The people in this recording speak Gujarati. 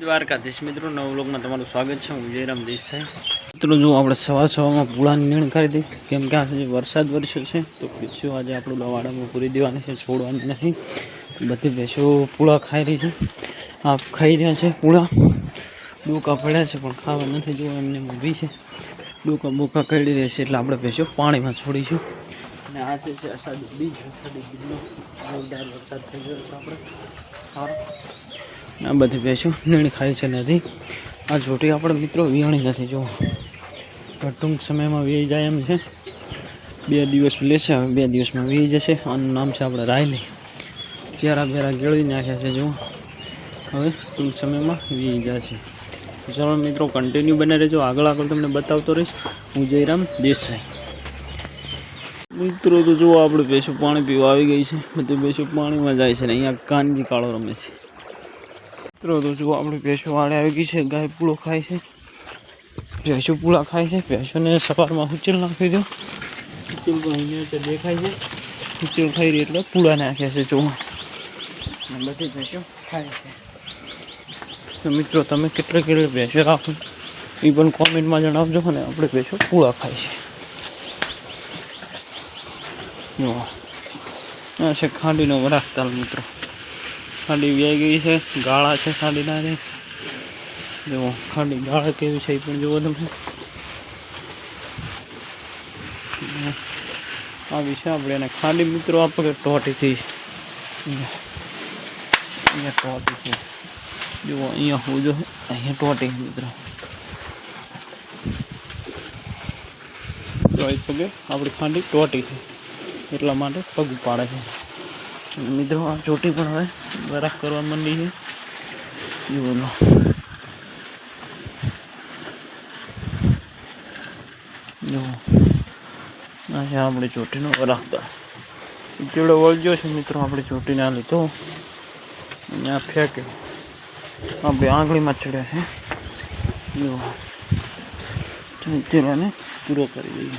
દ્વારકાધીશ મિત્રો નવ વ્લોગમાં તમારું સ્વાગત છે। હું જયરામ દેસાઈ। મિત્રો જો આપણે સવારમાં પૂળાની નીણ કરી દઈ, કેમ કે આજે વરસાદ વરસ્યો છે તો પીછું આજે આપણું વાડામાં પૂરી દેવાની છે, છોડવાની નથી। બધી ભેંસો પૂળા ખાઈ રહી છે, આ ખાઈ રહ્યા છે પૂળા। ડોકા પડ્યા છે પણ ખાવા નથી, જો એમને ઊભી છે, ડોકા બોકા કરી રહેશે એટલે આપણે ભેંસો પાણીમાં છોડીશું। અને આ છે અષાઢી બીજ, અષાઢી બીજનો જોરદાર વરસાદ થઈ ગયો છે આપણે સારો। આ બધી ભેંસો નીણ ખાઈ છે નથી। આ જોટી આપણે મિત્રો વિયાણી નથી, જો ટૂંક સમયમાં વી જાય એમ છે, 2 દિવસ લેશે, હવે 2 દિવસમાં વી જશે। આનું નામ છે આપણે રાયલી, ચેરા બેરા ગેળી નાખ્યા છે, જો હવે ટૂંક સમયમાં વી જશે। ચાલો મિત્રો કન્ટિન્યુ બને રહેજો, આગળ તમને બતાવતો રહીશ। હું જયરામ દેસાઈ। મિત્રો તો જુઓ આપણે ભેંસો પાણી પીવા આવી ગઈ છે, બધી ભેંસો પાણીમાં જાય છે ને અહીંયા કાનજી કાળો રમે છે। મિત્રો તો જુઓ આપણે ભેંસો વાળે આવી ગઈ છે, ગાય પૂળો ખાય છે, ભેંસો પૂળા ખાય છે। ભેંસોને સવારમાં ઉચેલ નાખી દો, ઉચેલ તો અહીંયા દેખાય છે, ઉચેલ ખાઈ રહી એટલે પૂળા નાખ્યા છે, જો બધી ભેંસો ખાય છે। તો મિત્રો તમે કેટલી ભેંસો રાખો એ પણ કોમેન્ટમાં જણાવજો, અને આપણે ભેંસો પૂળા ખાય છે। આ છે ખાંડીનો વરાખતાલ મિત્રો, ખાંડી વ્યાઈ ગઈ છે, ગાળા છે ખાંડીના, જો ખાંડી ગાળા કેવી છે એ પણ જુઓ તમે। આવી છે આપણે એને ખાંડી મિત્રો આપણે ટોટીથી, અહીંયા ટોટી છે, જુઓ અહીંયા હું જો અહીંયા ટોટી મિત્રો જોઈ શકે, આપણી ખાંડી ટોટી છે એટલા માટે પગ પાડે છે। મિત્રો આ ચોટી પણ હવે વરાખ કરવા માંડી છે, જુઓ જુઓ આ છે આપણી ચોટીનો વરાખતા। ચેડો વળગ્યો છે મિત્રો, આપણે ચોટીને આ લીધો અહીંયા ફેંકે, આપણે આંગળીમાં ચડ્યા છે, જુઓ ચેડાને પૂરો કરી દઈએ।